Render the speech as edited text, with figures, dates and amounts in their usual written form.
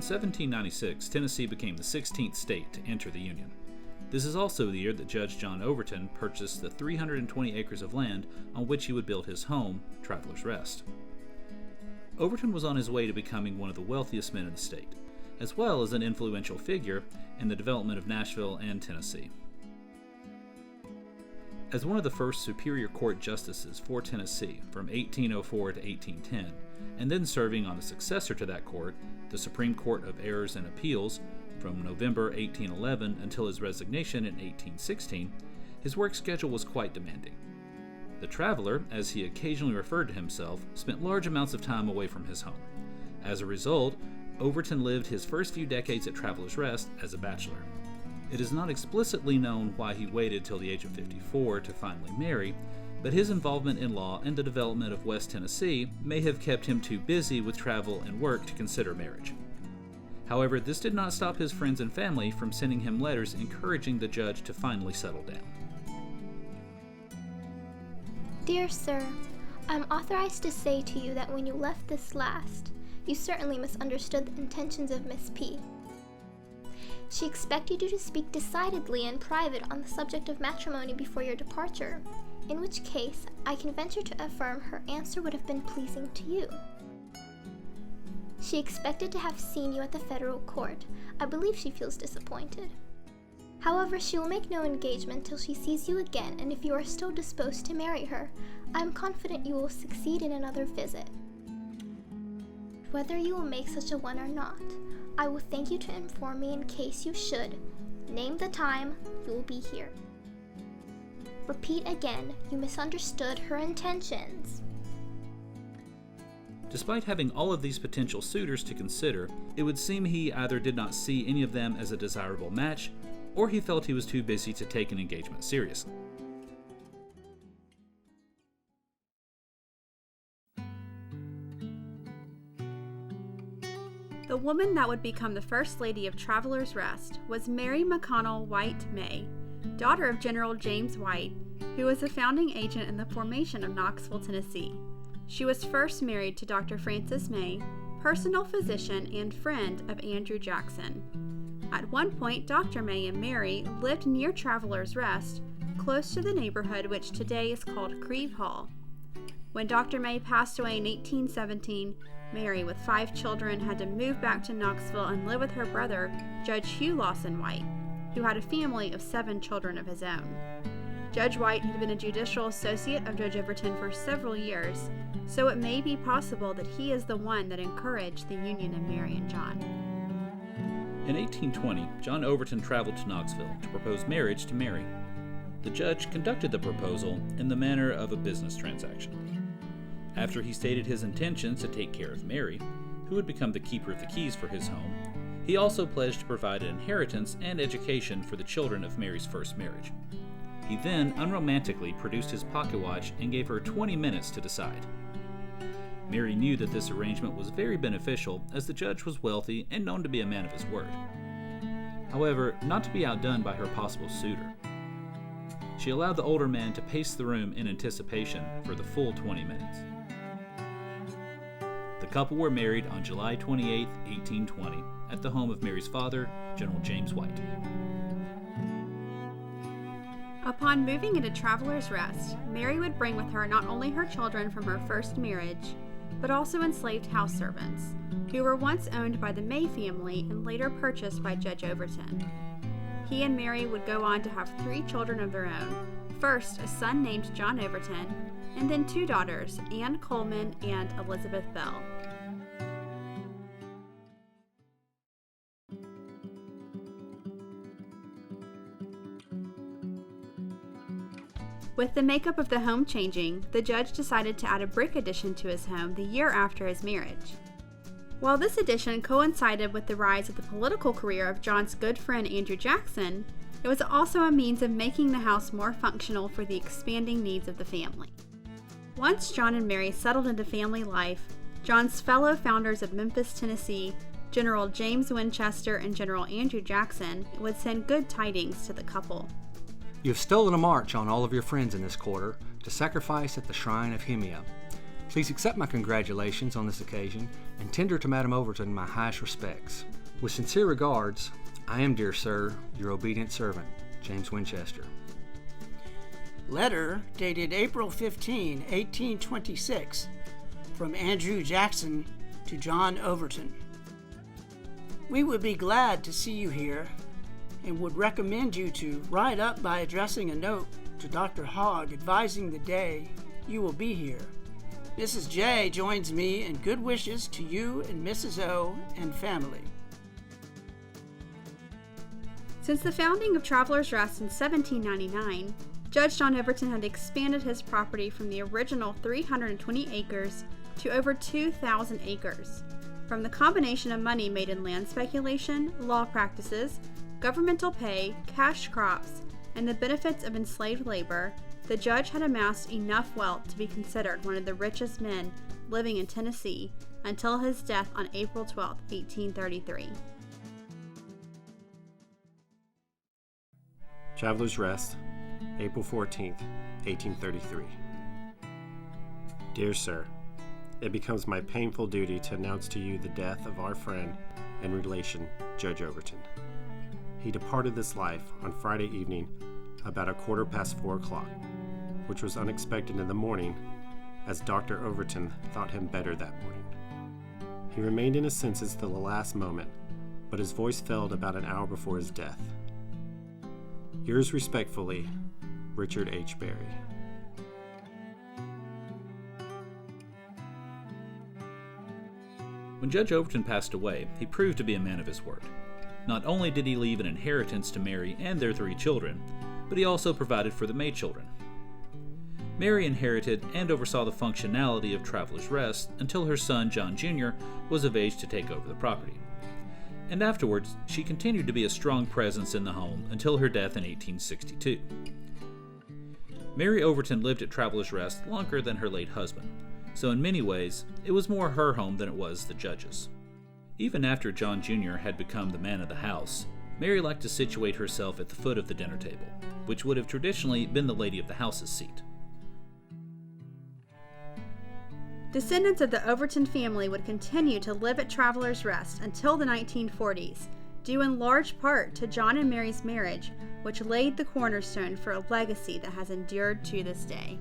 1796, Tennessee became the 16th state to enter the Union. This is also the year that Judge John Overton purchased the 320 acres of land on which he would build his home, Travelers Rest. Overton was on his way to becoming one of the wealthiest men in the state, as well as an influential figure in the development of Nashville and Tennessee. As one of the first Superior Court justices for Tennessee from 1804 to 1810, and then serving on the successor to that court, the Supreme Court of Errors and Appeals, from November 1811 until his resignation in 1816, his work schedule was quite demanding. The traveler, as he occasionally referred to himself, spent large amounts of time away from his home. As a result, Overton lived his first few decades at Travelers Rest as a bachelor. It is not explicitly known why he waited till the age of 54 to finally marry, but his involvement in law and the development of West Tennessee may have kept him too busy with travel and work to consider marriage. However, this did not stop his friends and family from sending him letters encouraging the judge to finally settle down. Dear Sir, I am authorized to say to you that when you left this last, you certainly misunderstood the intentions of Miss P. She expected you to speak decidedly in private on the subject of matrimony before your departure, in which case I can venture to affirm her answer would have been pleasing to you. She expected to have seen you at the federal court. I believe she feels disappointed. However, she will make no engagement till she sees you again, and if you are still disposed to marry her, I am confident you will succeed in another visit. Whether you will make such a one or not, I will thank you to inform me in case you should. Name the time, you will be here. Repeat again, you misunderstood her intentions. Despite having all of these potential suitors to consider, it would seem he either did not see any of them as a desirable match, or he felt he was too busy to take an engagement seriously. The woman that would become the First Lady of Travelers Rest was Mary McConnell White May, daughter of General James White, who was a founding agent in the formation of Knoxville, Tennessee. She was first married to Dr. Francis May, personal physician and friend of Andrew Jackson. At one point, Dr. May and Mary lived near Travelers Rest, close to the neighborhood which today is called Creve Hall. When Dr. May passed away in 1817, Mary, with 5 children, had to move back to Knoxville and live with her brother, Judge Hugh Lawson White, who had a family of 7 children of his own. Judge White had been a judicial associate of Judge Overton for several years, so it may be possible that he is the one that encouraged the union of Mary and John. In 1820, John Overton traveled to Knoxville to propose marriage to Mary. The judge conducted the proposal in the manner of a business transaction. After he stated his intentions to take care of Mary, who would become the keeper of the keys for his home, he also pledged to provide an inheritance and education for the children of Mary's first marriage. He then unromantically produced his pocket watch and gave her 20 minutes to decide. Mary knew that this arrangement was very beneficial, as the judge was wealthy and known to be a man of his word. However, not to be outdone by her possible suitor, she allowed the older man to pace the room in anticipation for the full 20 minutes. The couple were married on July 28, 1820, at the home of Mary's father, General James White. Upon moving into Travelers Rest, Mary would bring with her not only her children from her first marriage, but also enslaved house servants, who were once owned by the May family and later purchased by Judge Overton. He and Mary would go on to have 3 children of their own, first a son named John Overton, and then 2 daughters, Anne Coleman and Elizabeth Bell. With the makeup of the home changing, the judge decided to add a brick addition to his home the year after his marriage. While this addition coincided with the rise of the political career of John's good friend Andrew Jackson, it was also a means of making the house more functional for the expanding needs of the family. Once John and Mary settled into family life, John's fellow founders of Memphis, Tennessee, General James Winchester and General Andrew Jackson, would send good tidings to the couple. You have stolen a march on all of your friends in this quarter to sacrifice at the shrine of Hemia. Please accept my congratulations on this occasion and tender to Madam Overton my highest respects. With sincere regards, I am, dear sir, your obedient servant, James Winchester. Letter dated April 15, 1826, from Andrew Jackson to John Overton. We would be glad to see you here and would recommend you to write up by addressing a note to Dr. Hogg advising the day you will be here. Mrs. J joins me in good wishes to you and Mrs. O and family. Since the founding of Travelers Rest in 1799, Judge John Overton had expanded his property from the original 320 acres to over 2,000 acres. From the combination of money made in land speculation, law practices, governmental pay, cash crops, and the benefits of enslaved labor, the judge had amassed enough wealth to be considered one of the richest men living in Tennessee until his death on April 12, 1833. Travelers Rest, April 14th, 1833. Dear Sir, it becomes my painful duty to announce to you the death of our friend and relation, Judge Overton. He departed this life on Friday evening about 4:15 o'clock, which was unexpected in the morning, as Dr. Overton thought him better that morning. He remained in his senses till the last moment, but his voice failed about an hour before his death. Yours respectfully, Richard H. Berry. When Judge Overton passed away, he proved to be a man of his word. Not only did he leave an inheritance to Mary and their 3 children, but he also provided for the maid children. Mary inherited and oversaw the functionality of Travelers Rest until her son, John Jr., was of age to take over the property. And afterwards, she continued to be a strong presence in the home until her death in 1862. Mary Overton lived at Travelers Rest longer than her late husband, so in many ways, it was more her home than it was the judge's. Even after John Jr. had become the man of the house, Mary liked to situate herself at the foot of the dinner table, which would have traditionally been the lady of the house's seat. Descendants of the Overton family would continue to live at Travelers Rest until the 1940s, due in large part to John and Mary's marriage, which laid the cornerstone for a legacy that has endured to this day.